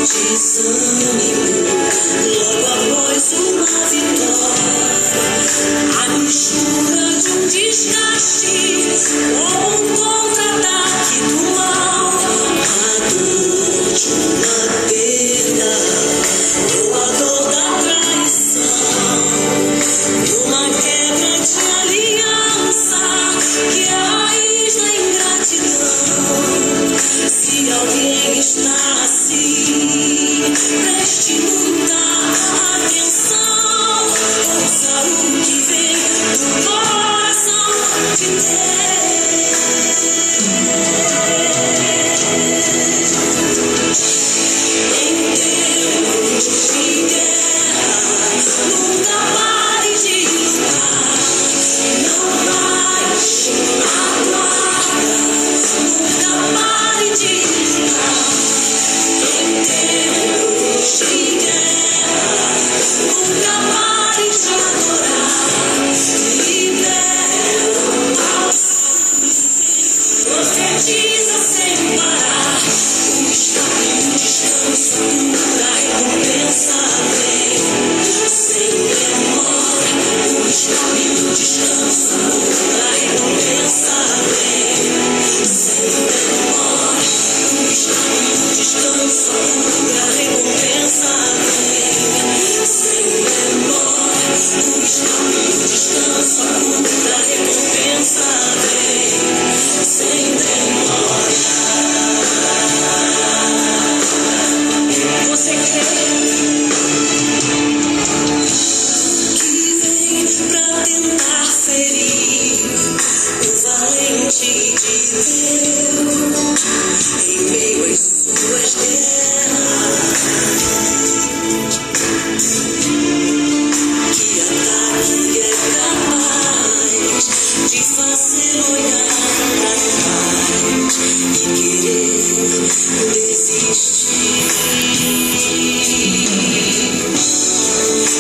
desânimo, logo após uma vitória, a mistura de um desgaste com um contra-ataque do mal, a dor de uma perda, ou a dor da traição, uma quebra de aliança que é a raiz da ingratidão. Se alguém está assim, preste muita atenção, ouça o que vem do coração de Deus. Em tempos de guerra, nunca pare de lutar, não baixe a guarda, nunca pare de lutar. Em tempos de guerra, nunca pare de adorar, libera ao profetiza sem parar. O estado descansa, a recompensa vem sem demora. O estado descansa, a recompensa vem sem demora. O estado descansa, a recompensa vem sem demora. O estado descansa, a recompensa vem sem demora. Você crê que vem pra tentar ferir o valente de Deus em meio às suas guerras? Que ataque é capaz de fazer olhar pra trás e querer resistir?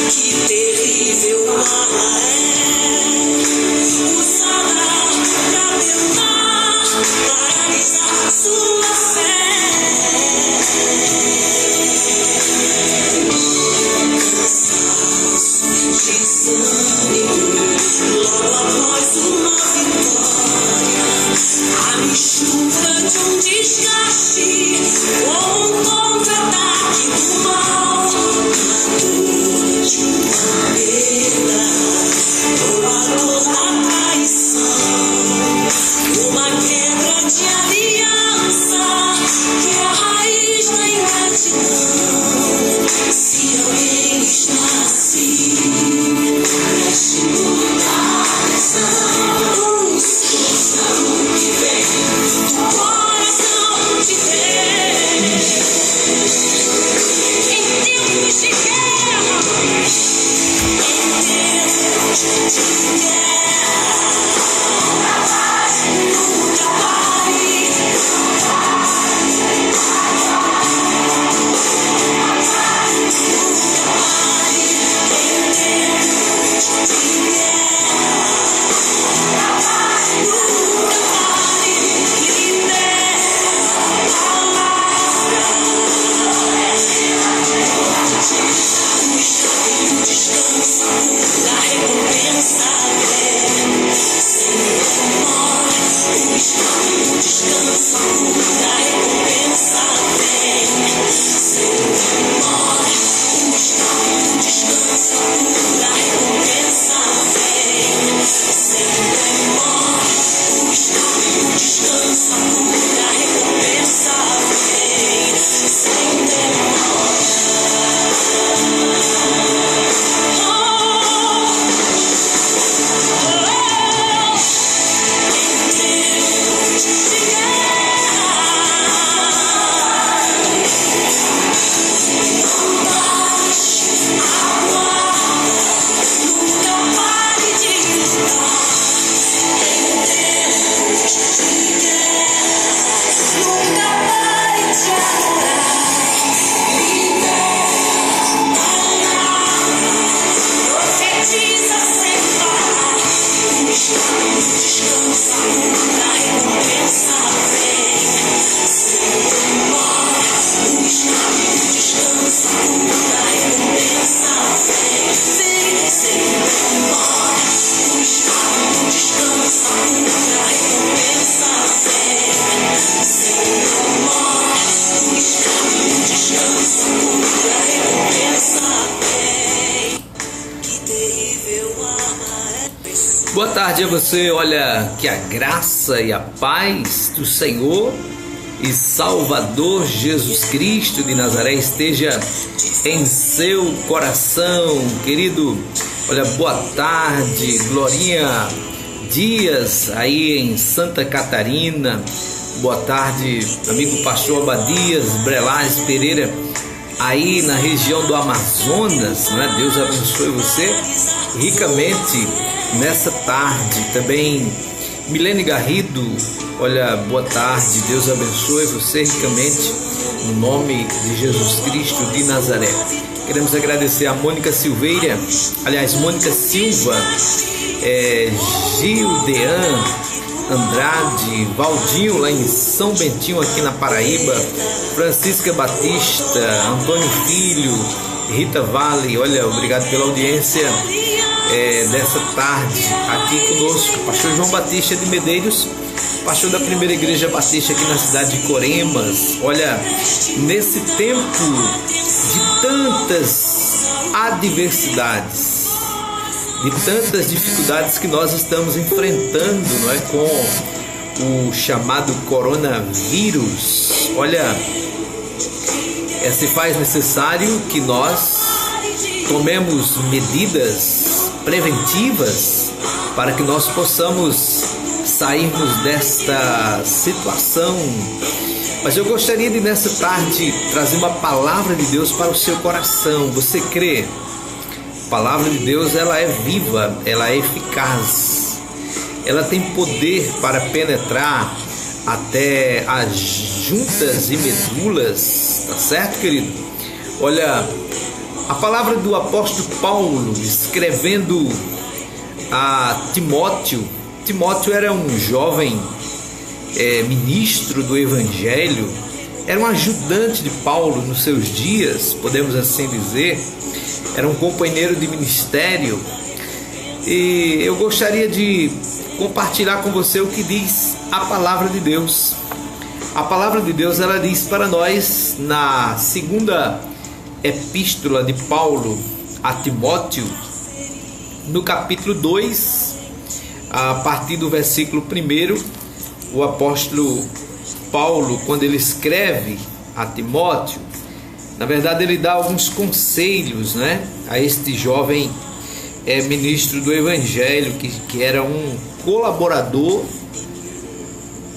Que terrível arma é usada pra tentar paralisar sua fé. Cansaço, desânimo, logo após uma vitória, a mistura de um desgaste com um contra-ataque do mal, a dor de uma perda, ou a dor da traição, uma quebra de aliança que é a raiz da ingratidão. Se alguém está assim, preste muita atenção, ouça o que vem do coração de Deus. Em tempos de guerra, nunca pare. tarde a você. Olha, que a graça e a paz do Senhor e Salvador Jesus Cristo de Nazaré esteja em seu coração, querido. Olha, boa tarde, Glorinha Dias aí em Santa Catarina. Boa tarde, amigo pastor Abadias Brelares Pereira aí na região do Amazonas, né? Deus abençoe você ricamente nessa tarde. Também Milene Garrido, olha, boa tarde, Deus abençoe você ricamente no nome de Jesus Cristo de Nazaré. Queremos agradecer a Mônica Silveira, aliás, Mônica Silva, Gildean Andrade, Valdinho lá em São Bentinho aqui na Paraíba, Francisca Batista, Antônio Filho, Rita Vale, olha, obrigado pela audiência dessa tarde aqui conosco. Pastor João Batista de Medeiros, pastor da Primeira Igreja Batista aqui na cidade de Coremas. Olha, nesse tempo de tantas adversidades, de tantas dificuldades que nós estamos enfrentando, não é, com o chamado coronavírus, olha, se faz necessário que nós tomemos medidas preventivas para que nós possamos sairmos desta situação. Mas eu gostaria de nessa tarde trazer uma palavra de Deus para o seu coração. Você crê? A palavra de Deus, ela é viva, ela é eficaz, ela tem poder para penetrar até as juntas e medulas, tá certo, querido? Olha, a palavra do apóstolo Paulo escrevendo a Timóteo. Timóteo era um jovem ministro do Evangelho, era um ajudante de Paulo nos seus dias, podemos assim dizer, era um companheiro de ministério. E eu gostaria de compartilhar com você o que diz a palavra de Deus. A palavra de Deus, ela diz para nós na segunda epístola de Paulo a Timóteo, no capítulo 2, a partir do versículo 1, o apóstolo Paulo, quando ele escreve a Timóteo, na verdade ele dá alguns conselhos, né, a este jovem ministro do Evangelho, que era um colaborador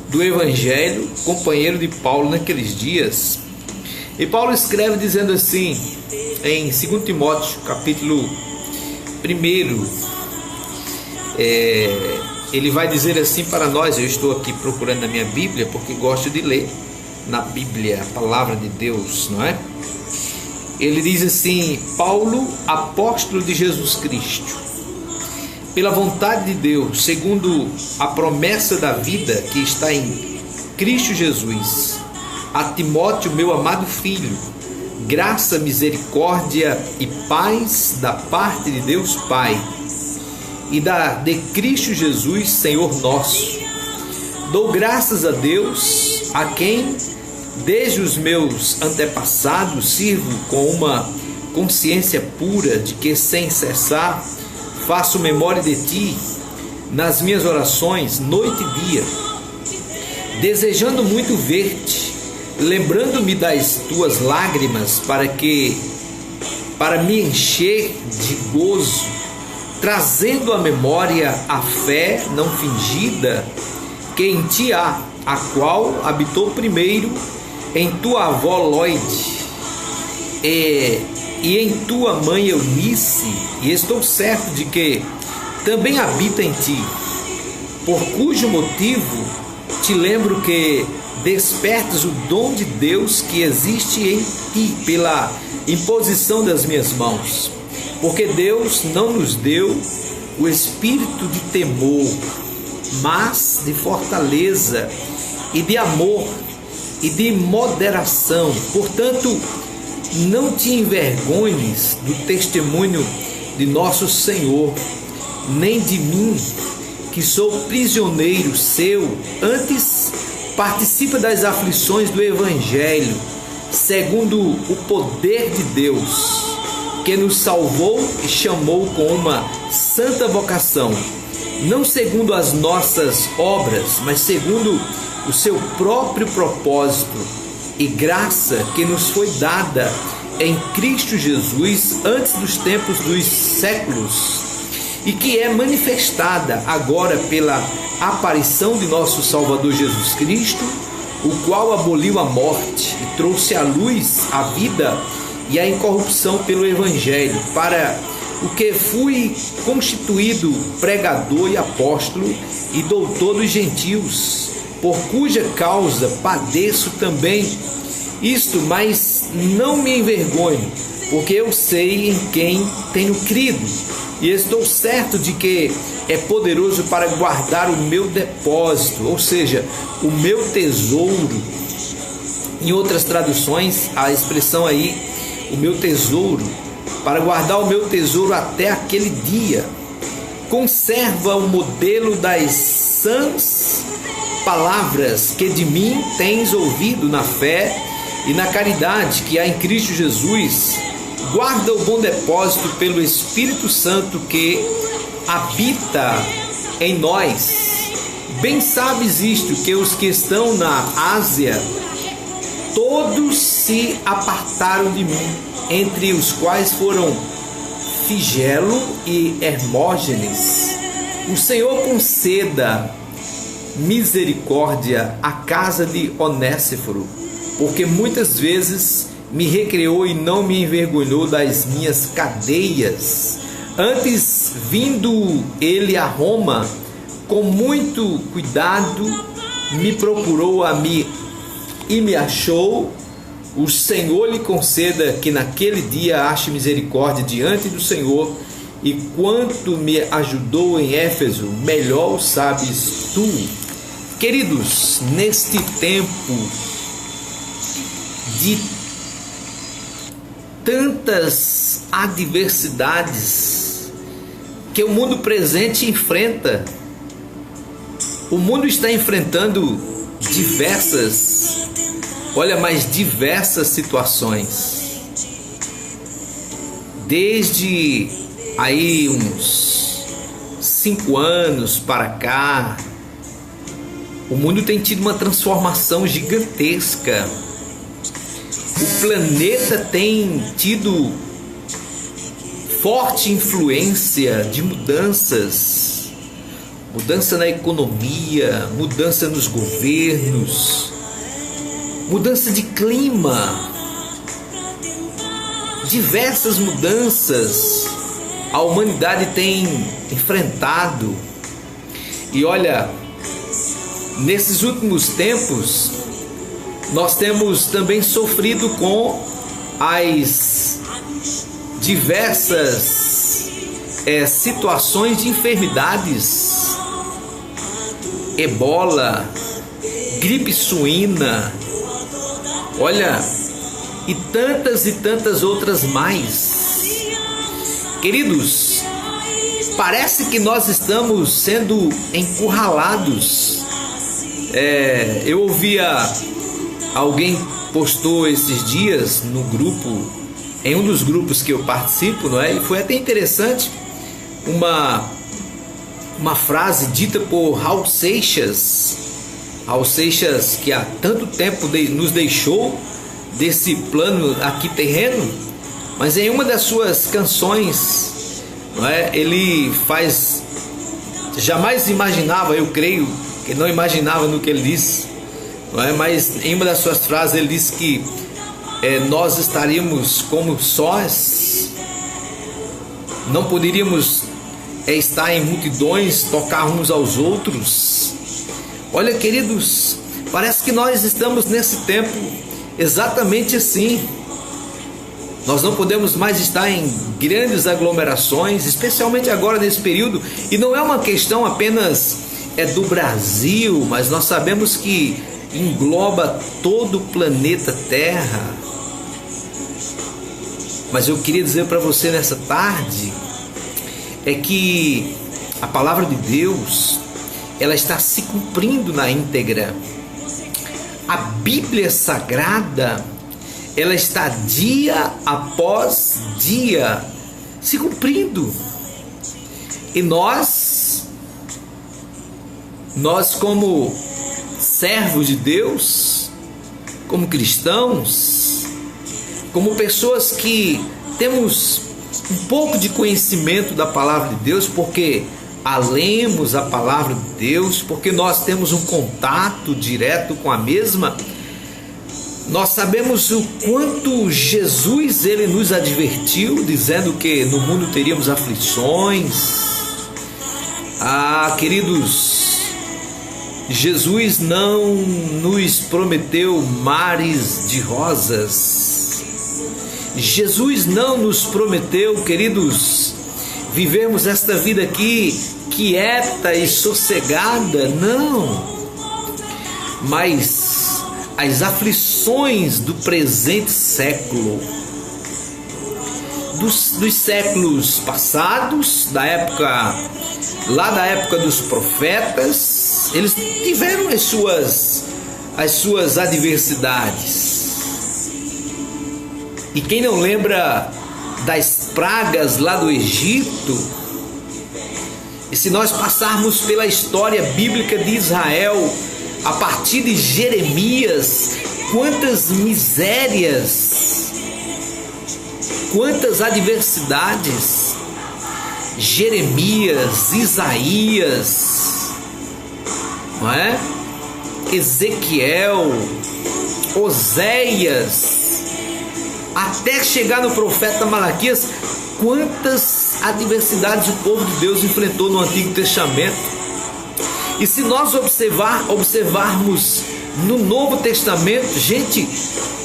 do Evangelho, companheiro de Paulo naqueles dias. E Paulo escreve dizendo assim, em 2 Timóteo, capítulo 1, ele vai dizer assim para nós. Eu estou aqui procurando na minha Bíblia, porque gosto de ler na Bíblia a palavra de Deus, não é? Ele diz assim: Paulo, apóstolo de Jesus Cristo, pela vontade de Deus, segundo a promessa da vida que está em Cristo Jesus, a Timóteo, meu amado filho, graça, misericórdia e paz da parte de Deus Pai e de Cristo Jesus, Senhor nosso. Dou graças a Deus, a quem desde os meus antepassados sirvo com uma consciência pura, de que sem cessar faço memória de ti nas minhas orações, noite e dia, desejando muito ver-te, lembrando-me das tuas lágrimas, para me encher de gozo, trazendo à memória a fé não fingida que em ti há, a qual habitou primeiro em tua avó Loide e em tua mãe Eunice, e estou certo de que também habita em ti, por cujo motivo te lembro que despertas o dom de Deus que existe em ti pela imposição das minhas mãos, porque Deus não nos deu o espírito de temor, mas de fortaleza e de amor e de moderação. Portanto, não te envergonhes do testemunho de nosso Senhor, nem de mim, que sou prisioneiro seu. Antes, participa das aflições do Evangelho, segundo o poder de Deus, que nos salvou e chamou com uma santa vocação, não segundo as nossas obras, mas segundo o seu próprio propósito e graça que nos foi dada em Cristo Jesus antes dos tempos dos séculos, e que é manifestada agora pela aparição de nosso Salvador Jesus Cristo, o qual aboliu a morte e trouxe à luz a vida e a incorrupção pelo Evangelho, para o que fui constituído pregador e apóstolo e doutor dos gentios, por cuja causa padeço também isto, mas não me envergonho, porque eu sei em quem tenho crido, e estou certo de que é poderoso para guardar o meu depósito, ou seja, o meu tesouro. Em outras traduções, a expressão aí, o meu tesouro, para guardar o meu tesouro até aquele dia. Conserva o modelo das sãs palavras que de mim tens ouvido na fé e na caridade que há em Cristo Jesus. Guarda o bom depósito pelo Espírito Santo que habita em nós. Bem sabes isto, que os que estão na Ásia, todos se apartaram de mim, entre os quais foram Figelo e Hermógenes. O Senhor conceda misericórdia à casa de Onésiforo, porque muitas vezes me recreou e não me envergonhou das minhas cadeias. Antes, vindo ele a Roma, com muito cuidado, me procurou a mim e me achou. O Senhor lhe conceda que naquele dia ache misericórdia diante do Senhor, e quanto me ajudou em Éfeso, melhor o sabes tu. Queridos, neste tempo de tantas adversidades que o mundo presente enfrenta, o mundo está enfrentando diversas situações. Desde aí uns 5 anos para cá, o mundo tem tido uma transformação gigantesca. O planeta tem tido forte influência de mudanças, mudança na economia, mudança nos governos, mudança de clima, diversas mudanças a humanidade tem enfrentado. E olha, nesses últimos tempos, nós temos também sofrido com as diversas situações de enfermidades, ebola, gripe suína, olha, e tantas outras mais. Queridos, parece que nós estamos sendo encurralados. Eu ouvia, alguém postou esses dias no grupo, em um dos grupos que eu participo, não é? E foi até interessante uma frase dita por Raul Seixas, que há tanto tempo nos deixou desse plano aqui terreno, mas em uma das suas canções, não é? Ele faz, jamais imaginava, eu creio que não imaginava no que ele disse, não é? Mas em uma das suas frases ele disse que nós estaríamos como sós, não poderíamos estar em multidões, tocar uns aos outros. Olha, queridos, parece que nós estamos nesse tempo exatamente assim. Nós não podemos mais estar em grandes aglomerações, especialmente agora nesse período, e não é uma questão apenas do Brasil, mas nós sabemos que engloba todo o planeta Terra. Mas eu queria dizer para você nessa tarde que a palavra de Deus, ela está se cumprindo na íntegra. A Bíblia Sagrada, ela está dia após dia se cumprindo. E nós nós como servos de Deus, como cristãos, como pessoas que temos um pouco de conhecimento da palavra de Deus, porque lemos a palavra de Deus, porque nós temos um contato direto com a mesma, nós sabemos o quanto Jesus ele nos advertiu, dizendo que no mundo teríamos aflições. Queridos, Jesus não nos prometeu mares de rosas. Jesus não nos prometeu, queridos, vivermos esta vida aqui quieta e sossegada, não. Mas as aflições do presente século, dos séculos passados, da época dos profetas, eles tiveram as suas adversidades. E quem não lembra das pragas lá do Egito? E se nós passarmos pela história bíblica de Israel, a partir de Jeremias, quantas misérias, quantas adversidades. Jeremias, Isaías, não é? Ezequiel, Oséias, até chegar no profeta Malaquias, quantas adversidades o povo de Deus enfrentou no Antigo Testamento. E se nós observarmos no Novo Testamento, gente,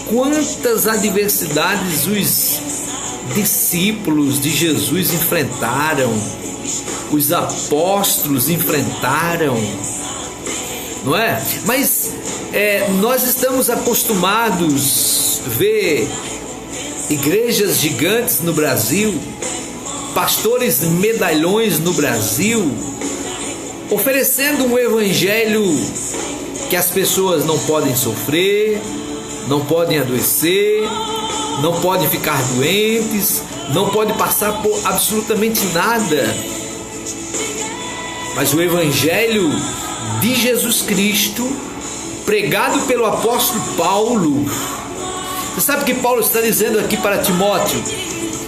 quantas adversidades os discípulos de Jesus enfrentaram, os apóstolos enfrentaram, não é? Mas nós estamos acostumados a ver igrejas gigantes no Brasil, pastores medalhões no Brasil, oferecendo um evangelho que as pessoas não podem sofrer, não podem adoecer, não podem ficar doentes, não podem passar por absolutamente nada. Mas o evangelho de Jesus Cristo, pregado pelo apóstolo Paulo, você sabe o que Paulo está dizendo aqui para Timóteo?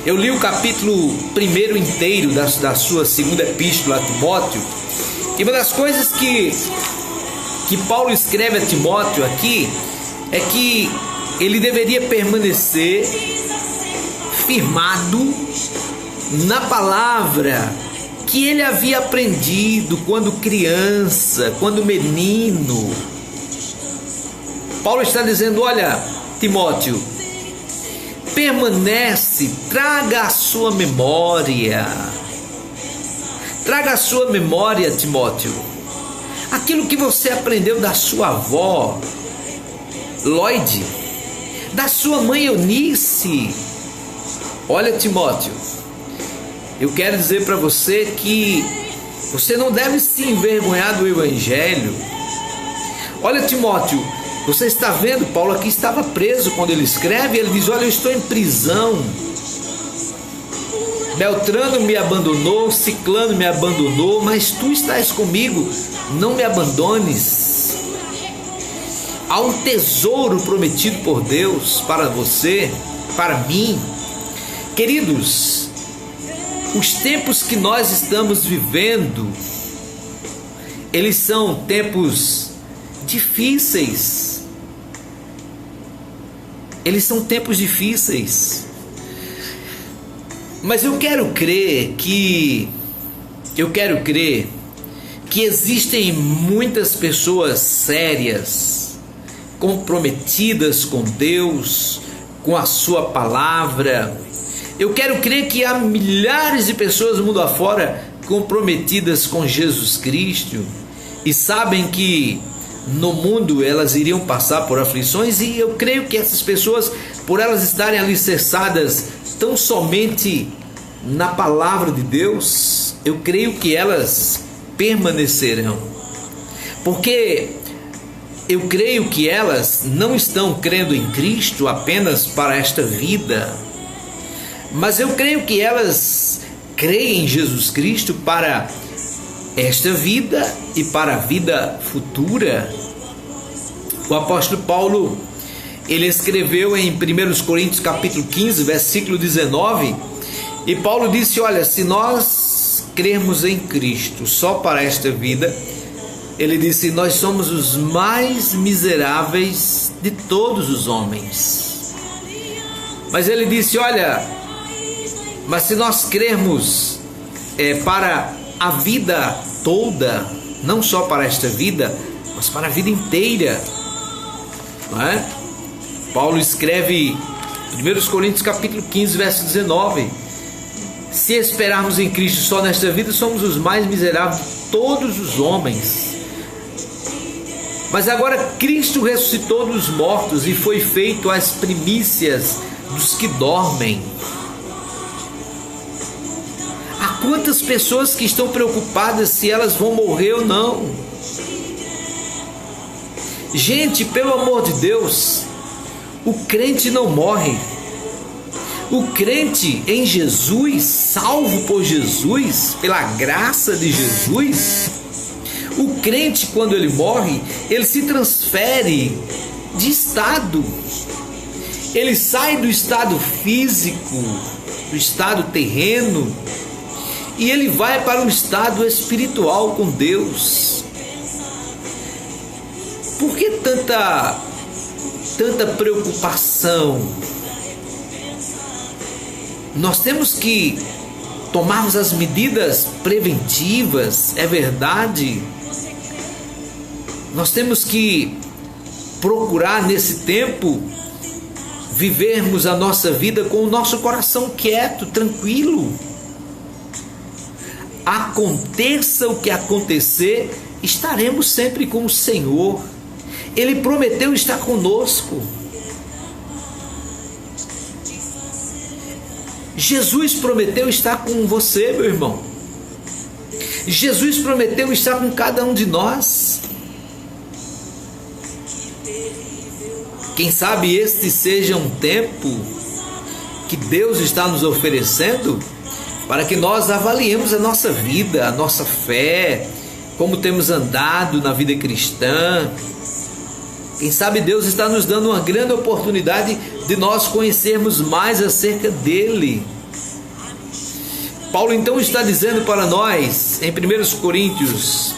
Eu li o capítulo 1 inteiro da sua segunda epístola a Timóteo, e uma das coisas que Paulo escreve a Timóteo aqui é que ele deveria permanecer firmado na palavra que ele havia aprendido quando criança, quando menino. Paulo está dizendo: olha, Timóteo, permanece, traga a sua memória, Timóteo, aquilo que você aprendeu da sua avó Lloyd, da sua mãe Eunice. Olha, Timóteo, eu quero dizer para você que você não deve se envergonhar do evangelho. Olha, Timóteo, você está vendo, Paulo aqui estava preso quando ele escreve, ele diz: olha, eu estou em prisão, Beltrano me abandonou, Ciclano me abandonou, mas tu estás comigo, não me abandones. Há um tesouro prometido por Deus para você, para mim. Queridos, os tempos que nós estamos vivendo, eles são tempos difíceis. Eles são tempos difíceis. Mas eu quero crer que existem muitas pessoas sérias, comprometidas com Deus, com a sua palavra. Eu quero crer que há milhares de pessoas do mundo afora comprometidas com Jesus Cristo e sabem que no mundo elas iriam passar por aflições, e eu creio que essas pessoas, por elas estarem alicerçadas tão somente na palavra de Deus, eu creio que elas permanecerão, porque eu creio que elas não estão crendo em Cristo apenas para esta vida, mas eu creio que elas creem em Jesus Cristo para esta vida e para a vida futura. O apóstolo Paulo, ele escreveu em 1 Coríntios capítulo 15, versículo 19, e Paulo disse: olha, se nós crermos em Cristo só para esta vida, ele disse, nós somos os mais miseráveis de todos os homens. Mas ele disse, olha, mas se nós crermos para a vida toda, não só para esta vida, mas para a vida inteira, não é? Paulo escreve 1 Coríntios capítulo 15, verso 19, se esperarmos em Cristo só nesta vida, somos os mais miseráveis de todos os homens. Mas agora Cristo ressuscitou dos mortos e foi feito as primícias dos que dormem. Há quantas pessoas que estão preocupadas se elas vão morrer ou não? Gente, pelo amor de Deus, o crente não morre. O crente em Jesus, salvo por Jesus, pela graça de Jesus, o crente, quando ele morre, ele se transfere de estado. Ele sai do estado físico, do estado terreno, e ele vai para um estado espiritual com Deus. Por que tanta preocupação? Nós temos que tomarmos as medidas preventivas, é verdade. Nós temos que procurar nesse tempo vivermos a nossa vida com o nosso coração quieto, tranquilo. Aconteça o que acontecer, estaremos sempre com o Senhor. Ele prometeu estar conosco. Jesus prometeu estar com você, meu irmão. Jesus prometeu estar com cada um de nós. Quem sabe este seja um tempo que Deus está nos oferecendo para que nós avaliemos a nossa vida, a nossa fé, como temos andado na vida cristã. Quem sabe Deus está nos dando uma grande oportunidade de nós conhecermos mais acerca dele. Paulo então está dizendo para nós em 1 Coríntios,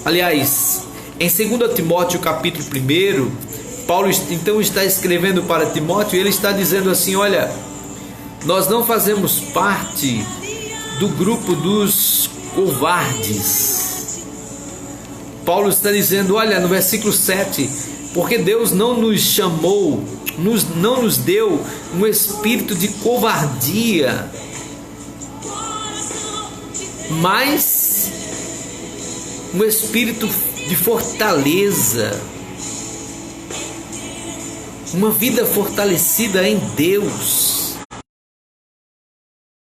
aliás, em 2 Timóteo capítulo 1, Paulo então está escrevendo para Timóteo e ele está dizendo assim, olha, nós não fazemos parte do grupo dos covardes. Paulo está dizendo, olha, no versículo 7, porque Deus não nos chamou, não nos deu um espírito de covardia, mas um espírito de fortaleza, uma vida fortalecida em Deus.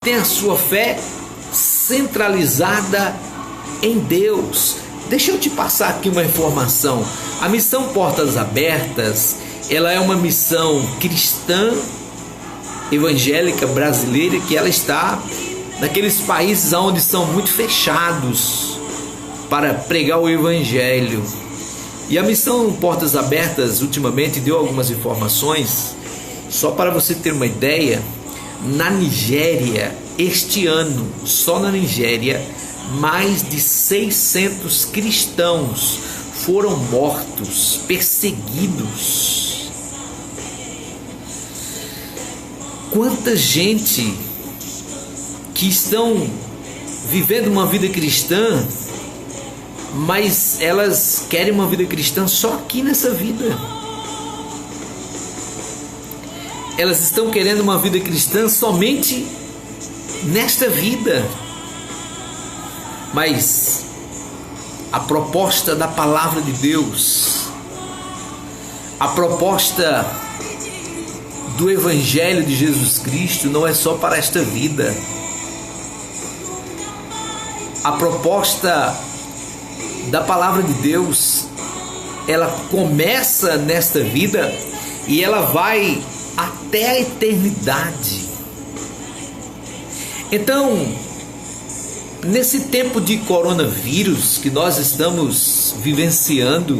Tem a sua fé centralizada em Deus. Deixa eu te passar aqui uma informação. A missão Portas Abertas, ela é uma missão cristã, evangélica brasileira, que ela está naqueles países onde são muito fechados para pregar o evangelho. E a missão Portas Abertas ultimamente deu algumas informações, só para você ter uma ideia. Na Nigéria, este ano, só na Nigéria, mais de 600 cristãos foram mortos, perseguidos. Quanta gente que estão vivendo uma vida cristã, mas elas querem uma vida cristã só aqui nessa vida. Elas estão querendo uma vida cristã somente nesta vida. Mas a proposta da palavra de Deus, a proposta do Evangelho de Jesus Cristo não é só para esta vida. A proposta da palavra de Deus, ela começa nesta vida e ela vai até a eternidade. Então, Nesse tempo de coronavírus que nós estamos vivenciando,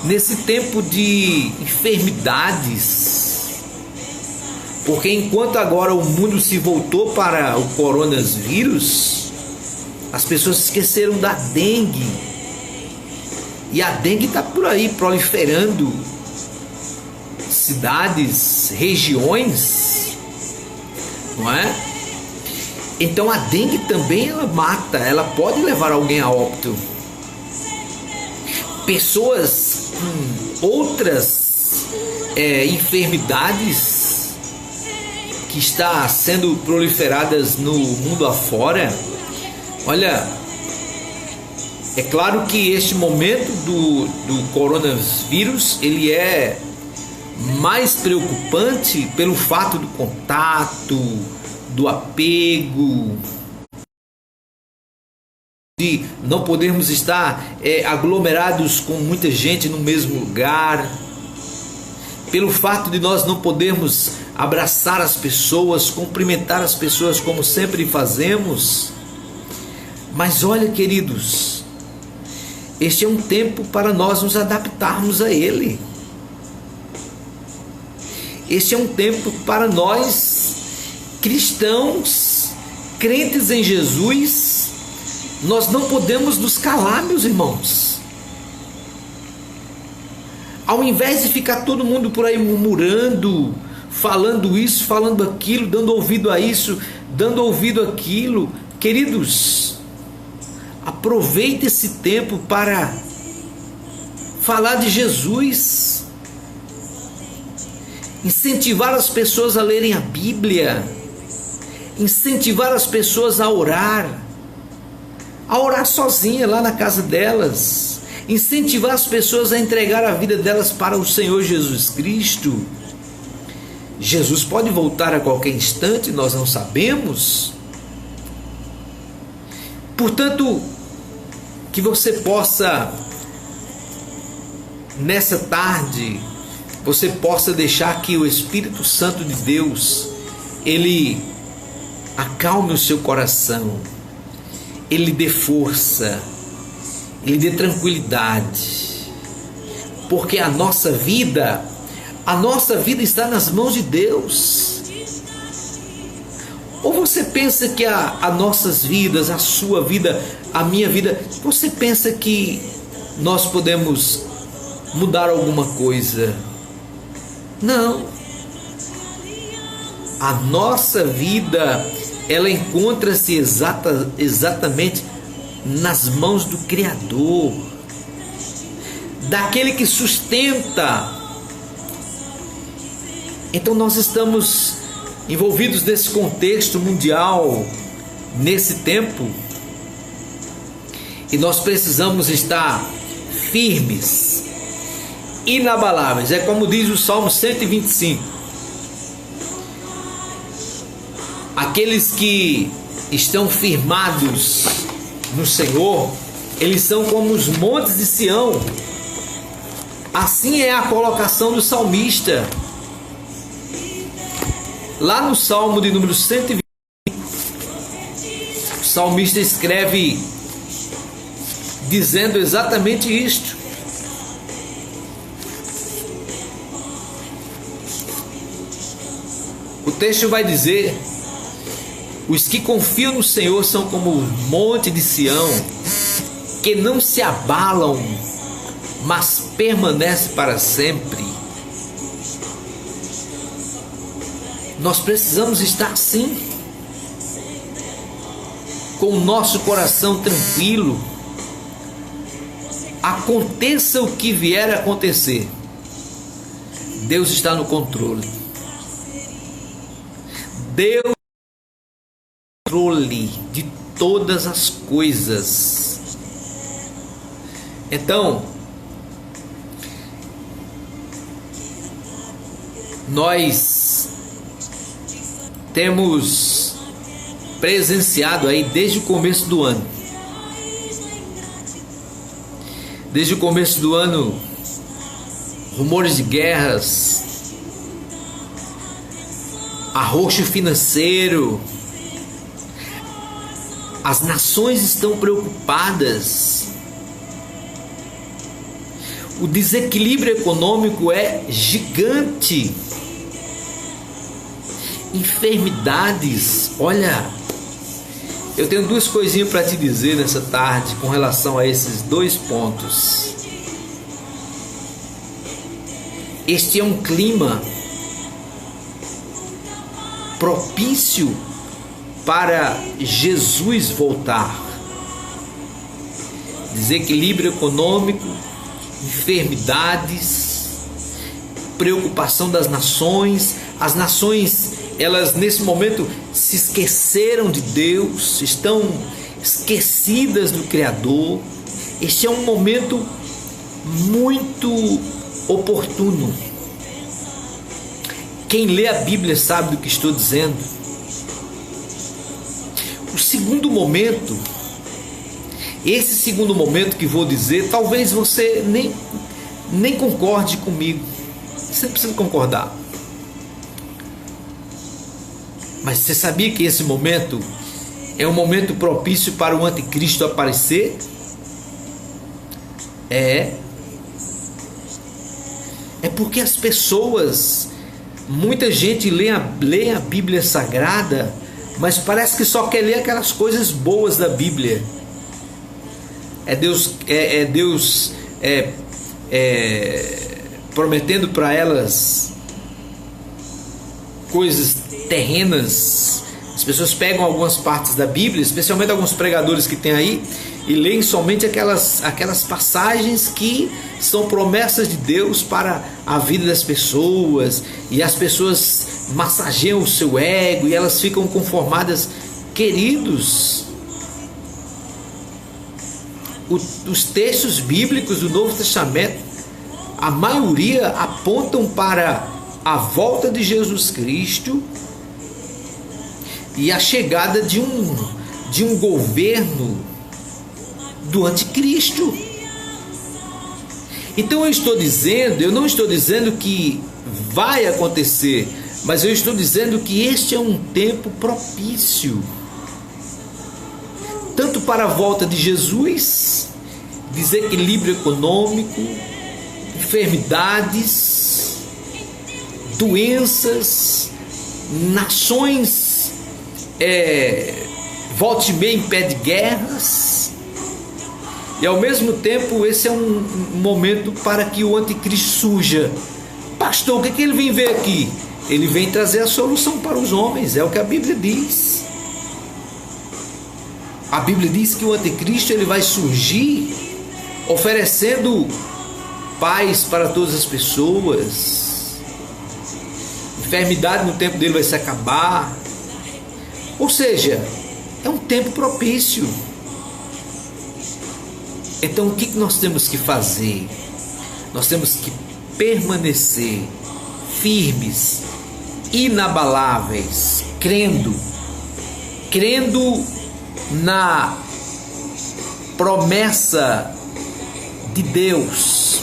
nesse tempo de enfermidades, porque enquanto agora o mundo se voltou para o coronavírus, as pessoas esqueceram da dengue, e a dengue está por aí proliferando cidades, regiões, não é? Então a dengue também ela mata, ela pode levar alguém a óbito. Pessoas com outras enfermidades que está sendo proliferadas no mundo afora. Olha, é claro que este momento do coronavírus ele é mais preocupante pelo fato do contato, do apego, de não podermos estar aglomerados com muita gente no mesmo lugar, pelo fato de nós não podermos abraçar as pessoas, cumprimentar as pessoas como sempre fazemos. Mas olha, queridos, este é um tempo para nós nos adaptarmos a ele. Este é um tempo para nós cristãos, crentes em Jesus, nós não podemos nos calar, meus irmãos. Ao invés de ficar todo mundo por aí murmurando, falando isso, falando aquilo, dando ouvido a isso, dando ouvido àquilo, queridos, aproveite esse tempo para falar de Jesus, incentivar as pessoas a lerem a Bíblia, incentivar as pessoas a orar sozinha lá na casa delas, incentivar as pessoas a entregar a vida delas para o Senhor Jesus Cristo. Jesus pode voltar a qualquer instante, nós não sabemos. Portanto, que você possa, nessa tarde, você possa deixar que o Espírito Santo de Deus, ele acalme o seu coração, ele dê força, ele dê tranquilidade, porque a nossa vida está nas mãos de Deus. Ou você pensa que as nossas vidas, a sua vida, a minha vida, você pensa que nós podemos mudar alguma coisa? Não. A nossa vida, ela encontra-se exatamente nas mãos do Criador, daquele que sustenta. Então nós estamos envolvidos nesse contexto mundial, nesse tempo, e nós precisamos estar firmes, inabaláveis. É como diz o Salmo 125. Aqueles que estão firmados no Senhor, eles são como os montes de Sião. Assim é a colocação do salmista. Lá no Salmo de número 125, o salmista escreve dizendo exatamente isto. O texto vai dizer: os que confiam no Senhor são como o monte de Sião, que não se abalam, mas permanece para sempre. Nós precisamos estar assim, com o nosso coração tranquilo. Aconteça o que vier a acontecer, Deus está no controle. Deus está no controle de todas as coisas. Então, nós temos presenciado aí desde o começo do ano. Desde o começo do ano, rumores de guerras, arroxo financeiro, As nações estão preocupadas. O desequilíbrio econômico é gigante. Enfermidades. Olha, eu tenho duas coisinhas para te dizer nessa tarde com relação a esses dois pontos. Este é um clima propício para Jesus voltar. Desequilíbrio econômico, enfermidades, preocupação das nações. As nações, elas nesse momento se esqueceram de Deus, estão esquecidas do Criador. Este é um momento muito oportuno. Quem lê a Bíblia sabe do que estou dizendo. O segundo momento, esse segundo momento que vou dizer, talvez você nem concorde comigo. Você não precisa concordar. Mas você sabia que esse momento é um momento propício para o anticristo aparecer? É porque as pessoas, muita gente lê a Bíblia Sagrada, mas parece que só quer ler aquelas coisas boas da Bíblia. Deus prometendo para elas coisas terrenas. As pessoas pegam algumas partes da Bíblia, especialmente alguns pregadores que tem aí, e leem somente aquelas passagens que são promessas de Deus para a vida das pessoas, e as pessoas massageiam o seu ego e elas ficam conformadas. Queridos, os textos bíblicos do Novo Testamento, a maioria apontam para a volta de Jesus Cristo e a chegada de um governo do anticristo. Então eu não estou dizendo que vai acontecer, mas eu estou dizendo que este é um tempo propício, tanto para a volta de Jesus, desequilíbrio econômico, enfermidades, doenças, nações volta e meia em pé de guerras. E ao mesmo tempo esse é um momento para que o anticristo surja. Pastor, o que ele vem ver aqui? Ele vem trazer a solução para os homens, é o que a Bíblia diz. A Bíblia diz que o anticristo ele vai surgir oferecendo paz para todas as pessoas. Enfermidade no tempo dele vai se acabar. Ou seja, é um tempo propício. Então o que nós temos que fazer? Nós temos que permanecer firmes, inabaláveis, crendo na promessa de Deus,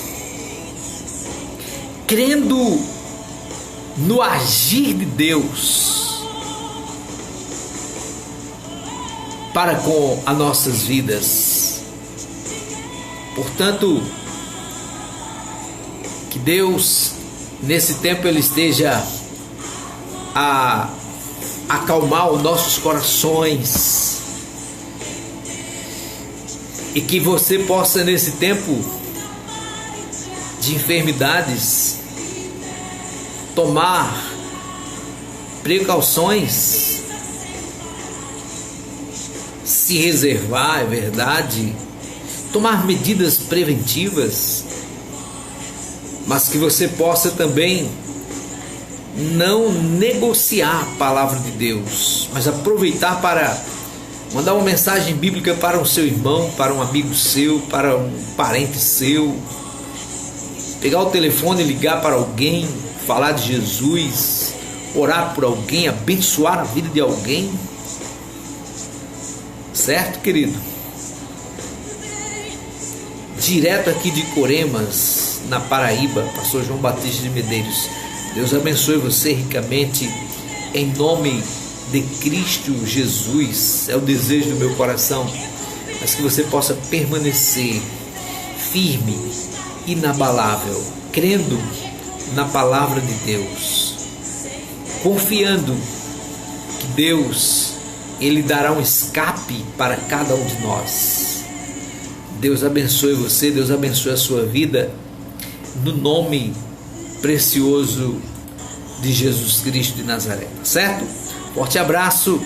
crendo no agir de Deus para com as nossas vidas. Portanto, que Deus nesse tempo ele esteja a acalmar os nossos corações, e que você possa nesse tempo de enfermidades tomar precauções, se reservar, é verdade, tomar medidas preventivas, mas que você possa também não negociar a palavra de Deus, mas aproveitar para mandar uma mensagem bíblica para o seu irmão, para um amigo seu, para um parente seu, pegar o telefone e ligar para alguém, falar de Jesus, orar por alguém, abençoar a vida de alguém. Certo, querido? Direto aqui de Coremas, na Paraíba, pastor João Batista de Medeiros. Deus abençoe você ricamente, em nome de Cristo Jesus, é o desejo do meu coração, mas que você possa permanecer firme, inabalável, crendo na palavra de Deus, confiando que Deus, Ele dará um escape para cada um de nós. Deus abençoe você, Deus abençoe a sua vida, no nome precioso de Jesus Cristo de Nazaré, certo? Forte abraço,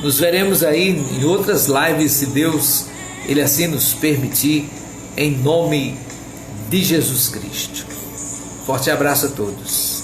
nos veremos aí em outras lives, se Deus, Ele assim nos permitir, em nome de Jesus Cristo. Forte abraço a todos.